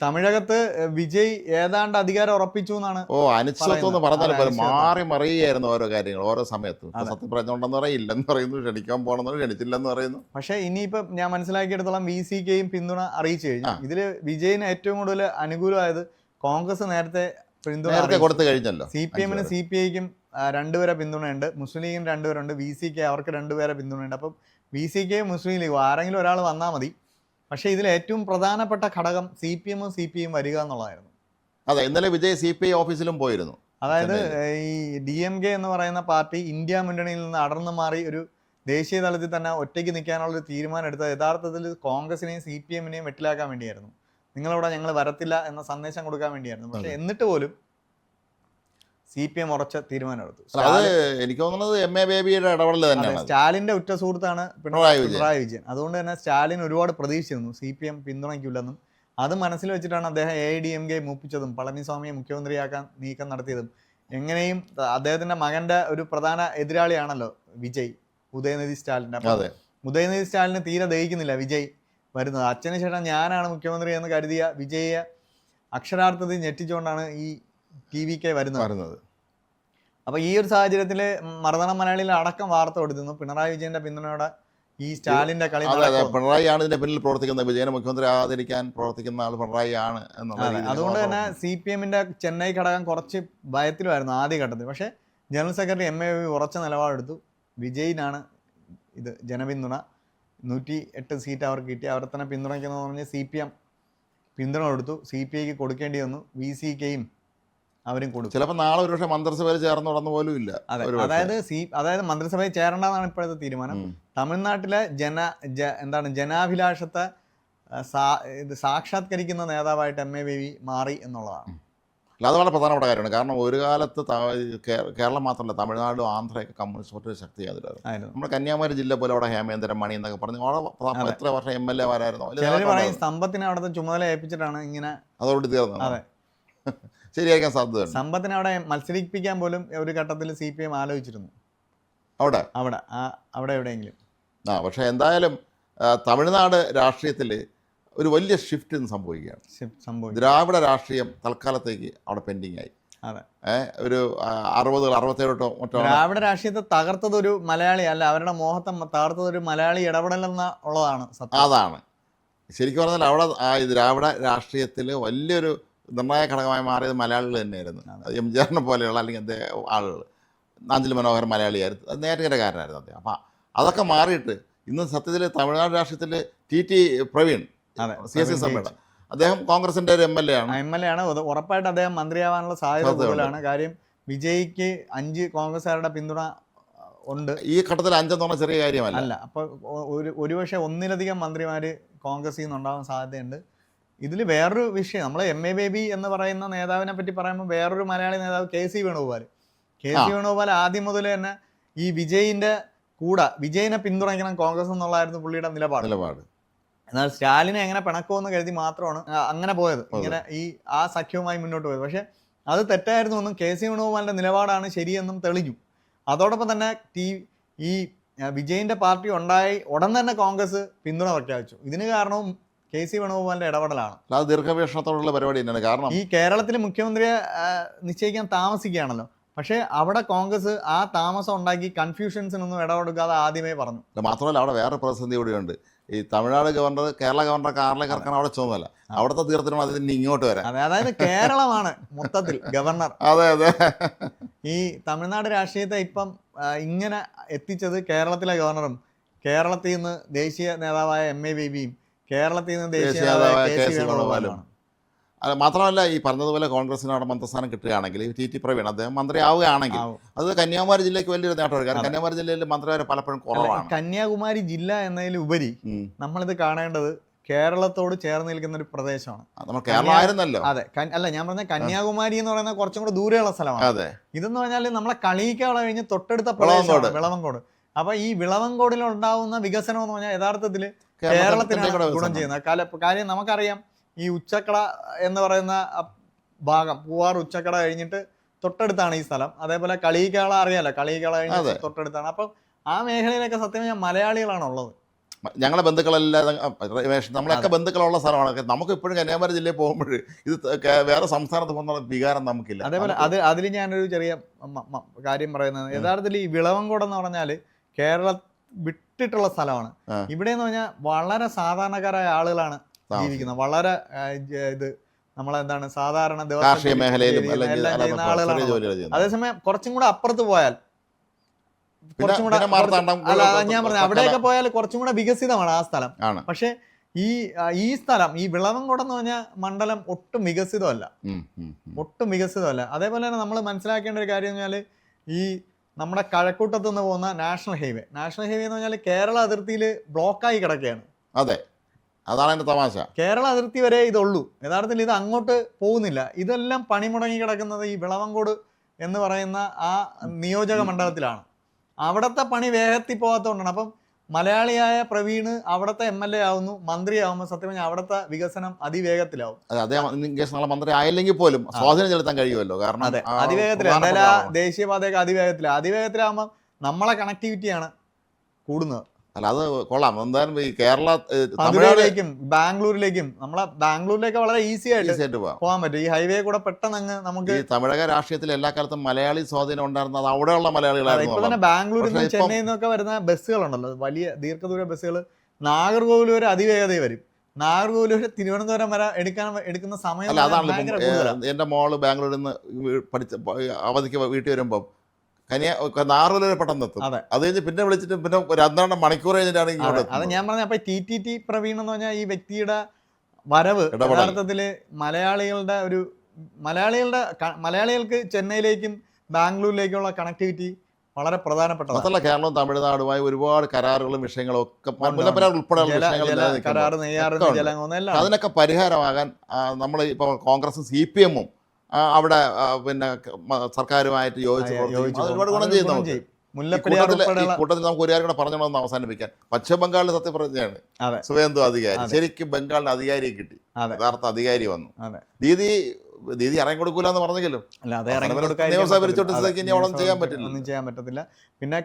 തമിഴകത്ത് വിജയ് ഏതാണ്ട് അധികാരം ഉറപ്പിച്ചു എന്നാണ്. അനിശ്ചിതത്വം എന്ന് പറഞ്ഞാൽ പോലെ മാറി മറിയുകയായിരുന്നു ഓരോ കാര്യങ്ങൾ ഓരോ സമയത്തും. സത്യം പറഞ്ഞുകൊണ്ടെന്ന് പറയും, ഇല്ലെന്ന് പറയുന്നു, ക്ഷണിക്കാൻ പോകണമെന്ന് ക്ഷണിച്ചില്ലെന്ന് പറയുന്നു. പക്ഷേ ഇനിയിപ്പം ഞാൻ മനസ്സിലാക്കിയെടുത്തോളം VCKയും പിന്തുണ അറിയിച്ചു കഴിഞ്ഞു. ഇതില് വിജയിന് ഏറ്റവും കൂടുതൽ അനുകൂലമായത് കോൺഗ്രസ് നേരത്തെ പിന്തുണ കൊടുത്തു കഴിഞ്ഞല്ലോ. CPMനും CPIക്കും 2 പേരെ പിന്തുണയുണ്ട്, മുസ്ലിം ലീഗിന് 2 പേരുണ്ട്, VCK അവർക്ക് 2 പേരെ പിന്തുണയുണ്ട്. അപ്പം VCKയും മുസ്ലിം ലീഗും ആരെങ്കിലും ഒരാൾ വന്നാൽ മതി. പക്ഷേ ഇതിൽ ഏറ്റവും പ്രധാനപ്പെട്ട ഘടകം CPMും CPIയും വരിക എന്നുള്ളതായിരുന്നു. അതെ, ഇന്നലെ വിജയ് CPI ഓഫീസിലും പോയിരുന്നു. അതായത് ഈ DMK എന്ന് പറയുന്ന പാർട്ടി ഇന്ത്യ മുന്നണിയിൽ നിന്ന് അടർന്നു മാറി ഒരു ദേശീയ തലത്തിൽ തന്നെ ഒറ്റയ്ക്ക് നിൽക്കാനുള്ള ഒരു തീരുമാനം എടുത്തത് യഥാർത്ഥത്തിൽ കോൺഗ്രസിനെയും CPMനെയും വെട്ടിലാക്കാൻ വേണ്ടിയായിരുന്നു. നിങ്ങളിവിടെ ഞങ്ങൾ വരത്തില്ല എന്ന സന്ദേശം കൊടുക്കാൻ വേണ്ടിയായിരുന്നു. പക്ഷെ എന്നിട്ട് പോലും CPM ഉറച്ച തീരുമാനമെടുത്തു. അത് എനിക്ക് തോന്നുന്നത് MA ബേബിയുടെ ഇടപെടൽ തന്നെയാണ്. സ്റ്റാലിന്റെ ഉറ്റ സുഹൃത്താണ് പിണറായി വിജയൻ. അതുകൊണ്ട് തന്നെ സ്റ്റാലിൻ ഒരുപാട് പ്രതീക്ഷിച്ചിരുന്നു CPM പിന്തുണയ്ക്കില്ലെന്നും. അത് മനസ്സിൽ വെച്ചിട്ടാണ് അദ്ദേഹം AIDMK മൂപ്പിച്ചതും പളനിസ്വാമിയെ മുഖ്യമന്ത്രിയാക്കാൻ നീക്കം നടത്തിയതും. എങ്ങനെയും അദ്ദേഹത്തിന്റെ മകന്റെ ഒരു പ്രധാന എതിരാളിയാണല്ലോ വിജയ്, ഉദയനിധി സ്റ്റാലിൻ്റെ. ഉദയനിധി സ്റ്റാലിന് തീരെ ദഹിക്കുന്നില്ല വിജയ് വരുന്നത്. അച്ഛന് ശേഷം ഞാനാണ് മുഖ്യമന്ത്രി എന്ന് കരുതിയ വിജയെ അക്ഷരാർത്ഥത്തിൽ ഞെട്ടിച്ചുകൊണ്ടാണ് ഈ TVK വരുന്നത്. അപ്പോൾ ഈ ഒരു സാഹചര്യത്തിൽ മറുനാടൻ മലയാളിയിൽ അടക്കം വാർത്ത കൊടുത്തിരുന്നു പിണറായി വിജയന്റെ പിന്തുണയോടെ ഈ സ്റ്റാലിന്റെ കളി. പിണറായി ആണ് ഇതിന്റെ പിന്നിൽ പ്രവർത്തിക്കുന്നത്, വിജയനെ മുഖ്യമന്ത്രി ആദരിക്കാൻ പ്രവർത്തിക്കുന്ന ആൾ പിണറായി ആണ് എന്നുള്ളത്. അതുകൊണ്ട് തന്നെ CPMന്റെ ചെന്നൈ ഘടകം കുറച്ച് ഭയത്തിലുമായിരുന്നു ആദ്യഘട്ടത്തിൽ. പക്ഷേ ജനറൽ സെക്രട്ടറി MA ബേബി ഉറച്ച നിലപാടെടുത്തു. വിജയിനാണ് ഇത് ജനപിന്തുണ, 108 സീറ്റ് അവർക്ക് കിട്ടി, അവരെ തന്നെ പിന്തുണയ്ക്കുന്നതെന്ന് പറഞ്ഞ് CPM പിന്തുണ കൊടുത്തു. CPIക്ക് കൊടുക്കേണ്ടി വന്നു. VCKയും അവരും കൊടുക്കും. ചിലപ്പോൾ നാളെ ഒരു പക്ഷേ മന്ത്രിസഭയിൽ ചേർന്ന് നടന്നു പോലും ഇല്ല. അതായത് മന്ത്രിസഭയിൽ ചേരണ്ടെന്നാണ് ഇപ്പോഴത്തെ തീരുമാനം. തമിഴ്നാട്ടിലെ ജനാഭിലാഷത്തെ സാക്ഷാത്കരിക്കുന്ന നേതാവായിട്ട് MA ബേബി മാറി എന്നുള്ളതാണ്. അല്ല, അത് വളരെ പ്രധാനപ്പെട്ട കാര്യമാണ്. കാരണം ഒരു കാലത്ത് കേരളം മാത്രമല്ല, തമിഴ്നാടും ആന്ധ്രയൊക്കെ കമ്മ്യൂണിസ്റ്റ് പാർട്ടിയുടെ ശക്തിയായിരുന്നു. നമ്മുടെ കന്യാകുമാരി ജില്ല പോലെ അവിടെ ഹേമേന്ദ്രൻ മണി എന്നൊക്കെ പറഞ്ഞു എത്ര വർഷം MLA മാരായിരുന്നു. സമ്പത്തിനെ അവിടുത്തെ ചുമതല ഏൽപ്പിച്ചിട്ടാണ് ഇങ്ങനെ അതോട് തീർന്നത്. ശരിയായിരിക്കാൻ സാധ്യത. സമ്പത്തിനെ അവിടെ മത്സരിപ്പിക്കാൻ പോലും ഒരു ഘട്ടത്തിൽ CPM ആലോചിച്ചിരുന്നു അവിടെ എവിടെയെങ്കിലും. പക്ഷേ എന്തായാലും തമിഴ്നാട് രാഷ്ട്രീയത്തിൽ ഒരു വലിയ ഷിഫ്റ്റ് സംഭവിക്കുകയാണ്. ദ്രാവിഡ രാഷ്ട്രീയം തൽക്കാലത്തേക്ക് അവിടെ പെൻഡിങ് ആയി. ഒരു 60-67 മറ്റോ ദ്രാവിഡ രാഷ്ട്രീയത്തെ തകർത്തത് ഒരു മലയാളി അല്ല, അവരുടെ മോഹത്തെ തകർത്തത് ഒരു മലയാളി ഇടപെടലെന്ന ഉള്ളതാണ്. അതാണ് ശരിക്കും പറഞ്ഞാൽ അവിടെ ഈ ദ്രാവിഡ രാഷ്ട്രീയത്തിൽ വലിയൊരു നിർണായക ഘടകമായി മാറിയത് മലയാളികൾ തന്നെയായിരുന്നു. MGR പോലെയുള്ള അല്ലെങ്കിൽ അദ്ദേഹം ആളുകൾ. നാഞ്ചിൽ മനോഹരൻ മലയാളിയായിരുന്നു, അത് നേരക്കാരനായിരുന്നു അദ്ദേഹം. അപ്പം അതൊക്കെ മാറിയിട്ട് ഇന്ന് സത്യത്തിൽ തമിഴ്നാട് രാഷ്ട്രീയത്തിൽ TT പ്രവീൺ CSC സഭയുടെ അദ്ദേഹം കോൺഗ്രസിന്റെ ഒരു MLA ആണ്. ഉറപ്പായിട്ട് അദ്ദേഹം മന്ത്രിയാവാനുള്ള സാധ്യത കൂടുതലാണ്. കാര്യം വിജയ്ക്ക് 5 കോൺഗ്രസ്സുകാരുടെ പിന്തുണ ഉണ്ട്. ഈ ഘട്ടത്തിൽ 5 എന്ന് പറഞ്ഞാൽ ചെറിയ കാര്യമല്ല. അപ്പോൾ ഒരുപക്ഷെ ഒന്നിലധികം മന്ത്രിമാർ കോൺഗ്രസിൽ നിന്നുണ്ടാവാൻ സാധ്യതയുണ്ട്. ഇതിൽ വേറൊരു വിഷയം, നമ്മൾ MA ബേബി എന്ന് പറയുന്ന നേതാവിനെ പറ്റി പറയുമ്പോൾ വേറൊരു മലയാളി നേതാവ് KC വേണുഗോപാൽ ആദ്യം മുതൽ തന്നെ ഈ വിജയിനെ പിന്തുണയ്ക്കണം കോൺഗ്രസ് എന്നുള്ളതായിരുന്നു പുള്ളിയുടെ നിലപാട്. എന്നാൽ സ്റ്റാലിനെ എങ്ങനെ പിണക്കുമെന്ന് കരുതി മാത്രമാണ് അങ്ങനെ പോയത്, ഇങ്ങനെ ആ സഖ്യവുമായി മുന്നോട്ട് പോയത്. പക്ഷെ അത് തെറ്റായിരുന്നു എന്നും KC വേണുഗോപാലിന്റെ നിലപാടാണ് ശരിയെന്നും തെളിഞ്ഞു. അതോടൊപ്പം തന്നെ ഈ വിജയിന്റെ പാർട്ടി ഉണ്ടായി ഉടൻ തന്നെ കോൺഗ്രസ് പിന്തുണ പ്രഖ്യാപിച്ചു. ഇതിന് കാരണവും KC വേണുഗോപാലിന്റെ ഇടപെടലാണ്. അത് ദീർഘവീക്ഷണത്തോടുള്ള പരിപാടി തന്നെയാണ്. കാരണം ഈ കേരളത്തിൽ മുഖ്യമന്ത്രിയെ നിശ്ചയിക്കാൻ താമസിക്കുകയാണല്ലോ. പക്ഷേ അവിടെ കോൺഗ്രസ് ആ താമസം ഉണ്ടാക്കി കൺഫ്യൂഷൻസിനൊന്നും ഇടപെടുക്കാതെ ആദ്യമേ പറഞ്ഞു. മാത്രമല്ല അവിടെ വേറെ പ്രതിസന്ധി കൂടിയുണ്ട്. ഈ തമിഴ്നാട് ഗവർണർ കേരള ഗവർണർ കാറിലേക്ക് ഇറക്കാൻ അവിടെ ചുമതല, അവിടുത്തെ തീർത്തിനും അതിന് ഇങ്ങോട്ട് വരാം. അതായത് കേരളമാണ് മൊത്തത്തിൽ ഗവർണർ. അതെ. ഈ തമിഴ്നാട് രാഷ്ട്രീയത്തെ ഇപ്പം ഇങ്ങനെ എത്തിച്ചത് കേരളത്തിലെ ഗവർണറും കേരളത്തിൽ നിന്ന് ദേശീയ നേതാവായ MA ബേബിയും കേരളത്തിൽ നിന്ന് ദേശീയ നേതാവായ KC വേണുഗോപാലുമാണ്. മാത്രമല്ല ഈ പറഞ്ഞതുപോലെ കോൺഗ്രസിന് അവിടെ മന്ത്രിസ്ഥാനം കിട്ടുകയാണെങ്കിൽ TT പ്രവീൺ അദ്ദേഹം മന്ത്രിയാവുകയാണെങ്കിൽ അത് കന്യാകുമാരി ജില്ലയ്ക്ക് വലിയൊരു നേട്ടമാണ്. കാരണം കന്യാകുമാരി ജില്ലയിൽ മന്ത്രിമാരെ പലപ്പോഴും കുറവാണ്. കന്യാകുമാരി ജില്ല എന്നതിലുപരി നമ്മളിത് കാണേണ്ടത് കേരളത്തോട് ചേർന്ന് നിൽക്കുന്ന ഒരു പ്രദേശമാണ്. നമ്മൾ കേരളമായിരുന്നല്ലോ. അതെ, അല്ല ഞാൻ പറഞ്ഞ കന്യാകുമാരി എന്ന് പറയുന്നത് കുറച്ചും കൂടെ ദൂരെയുള്ള സ്ഥലമാണ്. അതെ, ഇതെന്ന് പറഞ്ഞാൽ നമ്മളെ കളിയിക്കാളെ കഴിഞ്ഞ് തൊട്ടടുത്ത വിളവങ്കോട്. അപ്പൊ ഈ വിളവങ്കോടിൽ ഉണ്ടാവുന്ന വികസനം എന്ന് പറഞ്ഞാൽ യഥാർത്ഥത്തിൽ കേരളത്തിനാണ് ഗുണം ചെയ്യുന്നത്. കാര്യം നമുക്കറിയാം, ഈ ഉച്ചക്കട എന്ന് പറയുന്ന ഭാഗം, പൂവാർ ഉച്ചക്കട കഴിഞ്ഞിട്ട് തൊട്ടടുത്താണ് ഈ സ്ഥലം. അതേപോലെ കളിയിക്കാള അറിയാലോ, കളിയിക്കാള കഴിഞ്ഞിട്ട് തൊട്ടടുത്താണ്. അപ്പം ആ മേഖലയിലൊക്കെ സത്യം പറഞ്ഞാൽ മലയാളികളാണ് ഉള്ളത്. ഞങ്ങളുടെ ബന്ധുക്കളെല്ലാം രമേഷ് നമ്മളൊക്കെ ബന്ധുക്കളുള്ള സ്ഥലമാണ്. നമുക്ക് ഇപ്പോഴും കന്യാകുമാരി ജില്ലയിൽ പോകുമ്പോൾ ഇത് വേറെ സംസ്ഥാനത്ത് പോകുന്ന വികാരം നമുക്കില്ല. അതേപോലെ അതിൽ ഞാനൊരു ചെറിയ കാര്യം പറയുന്നത്, യഥാർത്ഥത്തിൽ ഈ വിളവങ്കോട് എന്ന് പറഞ്ഞാൽ കേരളം വിട്ടിട്ടുള്ള സ്ഥലമാണ്. ഇവിടെ എന്ന് പറഞ്ഞാൽ വളരെ സാധാരണക്കാരായ ആളുകളാണ് ജീവിക്കുന്നത്. വളരെ ഇത് നമ്മളെന്താണ് സാധാരണ കാർഷിക മേഖലയിലും ചെയ്യുന്ന ആളുകളാണ്. അതേസമയം കുറച്ചും കൂടെ അപ്പുറത്ത് പോയാൽ കുറച്ചും കൂടെ ഞാൻ പറഞ്ഞു അവിടെയൊക്കെ പോയാൽ കുറച്ചും കൂടെ വികസിതമാണ് ആ സ്ഥലം. പക്ഷെ ഈ സ്ഥലം ഈ വിളവങ്കോട് എന്ന് പറഞ്ഞ മണ്ഡലം ഒട്ടും വികസിതമല്ല, ഒട്ടും വികസിതമല്ല. അതേപോലെ തന്നെ നമ്മൾ മനസ്സിലാക്കേണ്ട ഒരു കാര്യം എന്ന് പറഞ്ഞാൽ ഈ നമ്മുടെ കഴക്കൂട്ടത്ത് നിന്ന് പോകുന്ന നാഷണൽ ഹൈവേ എന്ന് പറഞ്ഞാൽ കേരള അതിർത്തിയിൽ ബ്ലോക്കായി കിടക്കുകയാണ്. അതെ, അതാണ് എൻ്റെ തമാശ. കേരള അതിർത്തി വരെ ഇതുള്ളൂ. യഥാർത്ഥത്തിൽ ഇത് അങ്ങോട്ട് പോകുന്നില്ല. ഇതെല്ലാം പണിമുടങ്ങി കിടക്കുന്നത് ഈ വിളവങ്കോട് എന്ന് പറയുന്ന ആ നിയോജക മണ്ഡലത്തിലാണ്. അവിടുത്തെ പണി വേഗത്തിൽ പോകാത്തതുകൊണ്ടാണ്. അപ്പം മലയാളിയായ പ്രവീണ് അവിടുത്തെ MLA ആവുന്നു, മന്ത്രിയാവുമ്പോൾ സത്യം പറഞ്ഞാൽ അവിടുത്തെ വികസനം അതിവേഗത്തിലാവും. അദ്ദേഹം മന്ത്രി ആയില്ലെങ്കിൽ പോലും സ്വാധീനം ചെലുത്താൻ കഴിയുമല്ലോ. കാരണം അതിവേഗത്തിലാണ് എന്തായാലും ആ ദേശീയപാതയൊക്കെ അതിവേഗത്തിലാകുമ്പോൾ നമ്മളെ കണക്ടിവിറ്റിയാണ് കൂടുന്നത്. അല്ല, അത് കൊള്ളാം. എന്തായാലും ഈ കേരള തമിഴ്നാട്ടിലേക്കും ബാംഗ്ലൂരിലേക്കും ബാംഗ്ലൂരിലേക്ക് വളരെ ഈസി ആയിട്ട് പോകാൻ പറ്റും. ഈ ഹൈവേ കൂടെ പെട്ടെന്ന് നമുക്ക് ഈ തമിഴക രാഷ്ട്രീയത്തിൽ എല്ലാ കാലത്തും മലയാളി സ്വാധീനം ഉണ്ടായിരുന്നത് അവിടെയുള്ള മലയാളികളായിരുന്നു. ഇപ്പൊ തന്നെ ബാംഗ്ലൂരിൽ നിന്ന് ചെന്നൈയിൽ നിന്നൊക്കെ വരുന്ന ബസ്സുകളുണ്ടല്ലോ, വലിയ ദീർഘദൂര ബസ്സുകൾ നാഗർകോവിൽ വരെ അതിവേഗതയിൽ വരും. നാഗർകോവിൽ വരെ തിരുവനന്തപുരം വരെ എടുക്കുന്ന സമയം. അല്ല, അതാണ് എൻ്റെ മോള് ബാംഗ്ലൂരിൽ നിന്ന് അവധിക്ക് വീട്ടിൽ വരുമ്പോൾ നാറുവരെ പെട്ടെന്ന് എത്തും. അത് കഴിഞ്ഞ് പിന്നെ വിളിച്ചിട്ട് പിന്നെ 2 മണിക്കൂർ കഴിഞ്ഞിട്ടാണ് ഇങ്ങോട്ട്. അത് ഞാൻ പറഞ്ഞ അപ്പൊ TTT പ്രവീൺ എന്ന് പറഞ്ഞാൽ ഈ വ്യക്തിയുടെ വരവ് യഥാർത്ഥത്തില് മലയാളികൾക്ക് ചെന്നൈയിലേക്കും ബാംഗ്ലൂരിലേക്കുള്ള കണക്ടിവിറ്റി വളരെ പ്രധാനപ്പെട്ടതാണ്. മാത്രമല്ല കേരളവും തമിഴ്നാടുമായി ഒരുപാട് കരാറുകളും വിഷയങ്ങളും ഒക്കെ ഉൾപ്പെടെയുള്ള വിഷയങ്ങൾ അതിനൊക്കെ പരിഹാരമാകാൻ നമ്മൾ ഇപ്പോൾ കോൺഗ്രസും CPM-ഉം അവിടെ പിന്നെ സർക്കാരുമായിട്ട് ഒരുപാട് ഗുണം ചെയ്യുന്നു. കൂട്ടത്തിൽ നമുക്ക് ഒരു കാര്യം കൂടെ പറഞ്ഞോളന്ന് അവസാനിപ്പിക്കാൻ, പശ്ചിമ ബംഗാളിൽ സത്യപ്രതിജ്ഞയാണ് സുവേന്ദു അധികാരി. ശരിക്കും ബംഗാളിന് അധികാരിയെ കിട്ടി, യഥാർത്ഥ അധികാരി വന്നു. ദീദി ഇറങ്ങി കൊടുക്കൂല എന്ന് പറഞ്ഞെങ്കിലും നിയമസഭ ഭരിച്ചോട്ട് ചെയ്യാൻ പറ്റത്തില്ല. പിന്നെ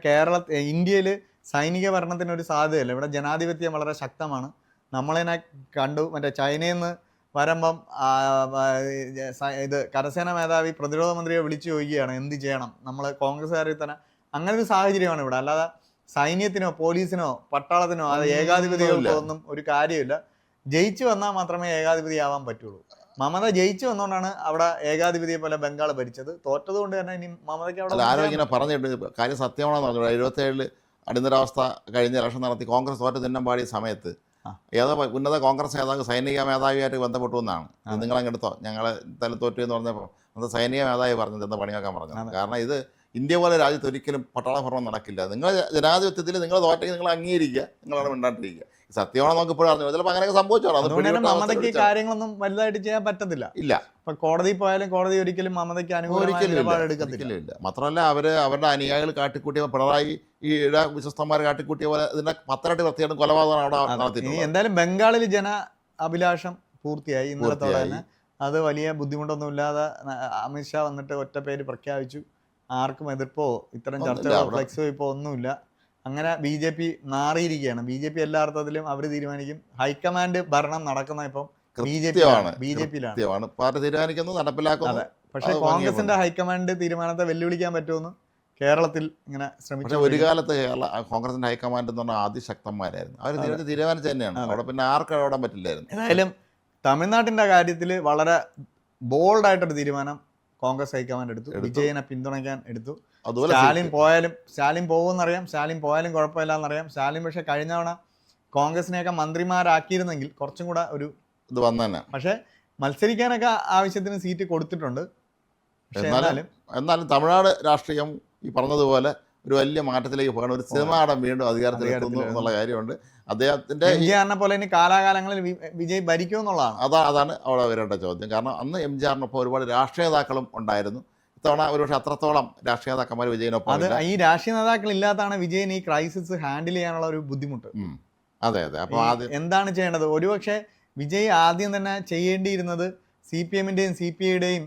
ഇന്ത്യയിൽ സൈനിക ഭരണത്തിനൊരു സാധ്യതയില്ല. ഇവിടെ ജനാധിപത്യം വളരെ ശക്തമാണ്. നമ്മളതിനെ കണ്ടു. മറ്റേ ചൈനയിൽ നിന്ന് വരുമ്പം ഇത് കരസേന മേധാവി പ്രതിരോധ മന്ത്രിയെ വിളിച്ചു ചോദിക്കുകയാണ് എന്ത് ചെയ്യണം, നമ്മൾ കോൺഗ്രസ്സുകാരിൽ തന്നെ അങ്ങനെ ഒരു സാഹചര്യമാണ് ഇവിടെ. അല്ലാതെ സൈന്യത്തിനോ പോലീസിനോ പട്ടാളത്തിനോ അത് ഏകാധിപതികൾക്കോ ഒന്നും ഒരു കാര്യമില്ല. ജയിച്ചു വന്നാൽ മാത്രമേ ഏകാധിപതിയാവാൻ പറ്റുള്ളൂ. മമത ജയിച്ചു വന്നുകൊണ്ടാണ് അവിടെ ഏകാധിപതിയെ പോലെ ബംഗാൾ ഭരിച്ചത്. തോറ്റത് കൊണ്ട് തന്നെ ഇനി മമതയ്ക്ക് അവിടെ ആരോ ഇങ്ങനെ പറഞ്ഞിട്ട് കാര്യം സത്യമാണെന്ന് പറഞ്ഞു. 77 അടിയന്തരാവസ്ഥ കഴിഞ്ഞ ഇലക്ഷൻ നടത്തി കോൺഗ്രസ് തോറ്റ് തിന്നം പാടിയ സമയത്ത് ഏതോ ഉന്നത കോൺഗ്രസ് നേതാവ് സൈനിക മേധാവിയായിട്ട് ബന്ധപ്പെട്ടു എന്നാണ്. നിങ്ങളങ്ങെടുത്തോ ഞങ്ങളെ തോറ്റു എന്ന് പറഞ്ഞപ്പോൾ അത് സൈനിക മേധാവി പറഞ്ഞത് എന്താ പണിയാക്കാൻ പറഞ്ഞത്. കാരണം ഇത് ഇന്ത്യ പോലെ രാജ്യത്ത് ഒരിക്കലും പട്ടാള ഭരണം നടക്കില്ല. നിങ്ങൾ ജനാധിപത്യത്തിൽ നിങ്ങൾ തോറ്റെങ്കിൽ നിങ്ങൾ അംഗീകരിക്കുക, നിങ്ങളവിടെ മിണ്ടാണ്ടിരിക്കുക. സത്യമാണോ നമുക്ക് ഇപ്പോഴും അറിഞ്ഞു. ചിലപ്പോൾ അങ്ങനെയൊക്കെ സംഭവിച്ചോളാം. മമതയ്ക്ക് കാര്യങ്ങളൊന്നും വലുതായിട്ട് ചെയ്യാൻ പറ്റത്തില്ല. ഇല്ല, ഇപ്പൊ കോടതി പോയാലും കോടതി ഒരിക്കലും മമതയ്ക്ക് അനുകൂലമായിരിക്കില്ല. മാത്രമല്ല അവരുടെ അനുയായികൾ കാട്ടിക്കൂട്ടിയ പിണറായി വിശ്വസ്തന്മാർ കാട്ടിക്കൂട്ടിയ പോലെ ഇതിന്റെ 10 വൃത്തിയായിട്ടും കൊലപാതകം അവിടെ നടത്തിയിട്ടുണ്ട്. എന്തായാലും ബംഗാളിൽ ജന അഭിലാഷം പൂർത്തിയായി ഇന്നലത്തോടെ തന്നെ. അത് വലിയ ബുദ്ധിമുട്ടൊന്നുമില്ലാതെ അമിത്ഷാ വന്നിട്ട് ഒറ്റ പേര് പ്രഖ്യാപിച്ചു. ആർക്കും എതിർപ്പോ ഇത്തരം ചർച്ചകളോ ഫ്ലെക്സോ ഇപ്പൊ ഒന്നുമില്ല. അങ്ങനെ BJP നാറിയിരിക്കുകയാണ്. BJP എല്ലാ അർത്ഥത്തിലും അവർ തീരുമാനിക്കും. ഹൈക്കമാൻഡ് ഭരണം നടക്കുന്ന ഇപ്പം BJP-യിലാണ്. പാർട്ടി തീരുമാനിക്കുന്നു, നടപ്പിലാക്കുന്നു. പക്ഷെ കോൺഗ്രസിന്റെ ഹൈക്കമാൻഡ് തീരുമാനത്തെ വെല്ലുവിളിക്കാൻ പറ്റുമെന്ന് കേരളത്തിൽ ഇങ്ങനെ ശ്രമിച്ചു. ഒരു കാലത്ത് കോൺഗ്രസിന്റെ ഹൈക്കമാൻഡ് എന്ന് പറഞ്ഞാൽ അതിശക്തന്മാരായിരുന്നു. അവർ തീരുമാനിച്ചു തന്നെയാണ്. അവിടെ പിന്നെ ആർക്കും ഇടപെടാൻ പറ്റില്ലായിരുന്നു. ഏതായാലും തമിഴ്നാട്ടിന്റെ കാര്യത്തിൽ വളരെ ബോൾഡായിട്ടൊരു തീരുമാനം കോൺഗ്രസ് ഹൈക്കമാൻഡ് എടുത്തു. വിജയനെ പിന്തുണയ്ക്കാൻ എടുത്തു. സ്റ്റാലിൻ പോകുമെന്നറിയാം, സ്റ്റാലിൻ പോയാലും കുഴപ്പമില്ല എന്നറിയാം. സ്റ്റാലിൻ പക്ഷെ കഴിഞ്ഞ തവണ കോൺഗ്രസിനെയൊക്കെ മന്ത്രിമാരാക്കിയിരുന്നെങ്കിൽ കുറച്ചും കൂടെ ഒരു ഇത് വന്നെ. പക്ഷെ മത്സരിക്കാനൊക്കെ ആവശ്യത്തിന് സീറ്റ് കൊടുത്തിട്ടുണ്ട്. എന്നാലും തമിഴ്നാട് രാഷ്ട്രീയം ഈ പറഞ്ഞതുപോലെ ഒരു വലിയ മാറ്റത്തിലേക്ക് പോകണം. ഒരു സിനിമാടം വീണ്ടും അധികാരത്തിലെത്തുന്നു എന്നുള്ള കാര്യമുണ്ട്. അദ്ദേഹത്തിന്റെ MGR-നെ പോലെ ഇനി കാലാകാലങ്ങളിൽ വിജയ് ഭരിക്കുമെന്നുള്ളതാണ്. അതാണ് അവിടെ വരേണ്ട ചോദ്യം. കാരണം അന്ന് MGR-നൊപ്പം ഒരുപാട് രാഷ്ട്രീയ നേതാക്കളും ഉണ്ടായിരുന്നു. ഇത്തവണ ഒരുപക്ഷെ അത്രത്തോളം രാഷ്ട്രീയ നേതാക്കന്മാർ വിജയനൊപ്പം. അത് ഈ രാഷ്ട്രീയ നേതാക്കൾ ഇല്ലാത്തതാണ് വിജയൻ ഈ ക്രൈസിസ് ഹാൻഡിൽ ചെയ്യാനുള്ള ഒരു ബുദ്ധിമുട്ട്. അതെ. അപ്പോൾ എന്താണ് ചെയ്യേണ്ടത്? ഒരുപക്ഷെ വിജയ് ആദ്യം തന്നെ ചെയ്യേണ്ടിയിരുന്നത് CPM-ന്റെയും CPI-യുടെയും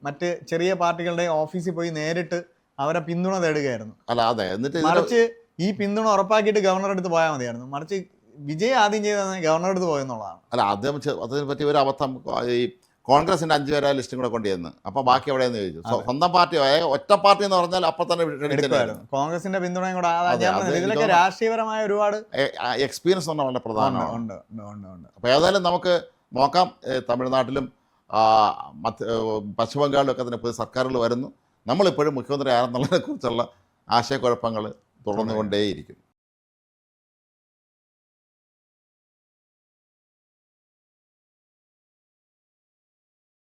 മറ്റ് ചെറിയ പാർട്ടികളുടെയും ഓഫീസിൽ പോയി നേരിട്ട് അവരെ പിന്തുണ തേടുകയായിരുന്നു. അല്ല, അതെ. എന്നിട്ട് മറിച്ച് ഈ പിന്തുണ ഉറപ്പാക്കിയിട്ട് ഗവർണർ അടുത്ത് പോയാൽ മതിയായിരുന്നു. മറിച്ച് വിജയ് ആദ്യം ചെയ്തത് ഗവർണർ അടുത്ത് പോയെന്നുള്ളതാണ്. അല്ല അതിനെ പറ്റി ഒരു അബദ്ധം ഈ കോൺഗ്രസിൻ്റെ 5 പേരെ ലിസ്റ്റും കൂടെ കൊണ്ടുവന്ന് അപ്പോൾ ബാക്കി എവിടെയെന്ന് ചോദിച്ചു. സ്വന്തം പാർട്ടി ഒറ്റ പാർട്ടി എന്ന് പറഞ്ഞാൽ അപ്പം തന്നെ എടുക്കുമായിരുന്നു. കോൺഗ്രസിന്റെ പിന്തുണയും കൂടെ അതെ, ഞാൻ അത് പറഞ്ഞത് ഇതിലൊക്കെ എനിക്ക് രാഷ്ട്രീയപരമായ ഒരുപാട് എക്സ്പീരിയൻസ് തന്നെ വളരെ പ്രധാനമാണ്. ഉണ്ട് ഉണ്ട് ഉണ്ട് ഉണ്ട്. അപ്പോൾ ഏതായാലും നമുക്ക് നോക്കാം. തമിഴ്നാട്ടിലും പശ്ചിമ ബംഗാളിലും ഒക്കെ തന്നെ പുതിയ സർക്കാരുകൾ വരുന്നു. നമ്മളിപ്പോഴും മുഖ്യമന്ത്രി ആരെന്നുള്ളതിനെ കുറിച്ചുള്ള ആശയക്കുഴപ്പങ്ങൾ തുടർന്നുകൊണ്ടേയിരിക്കും.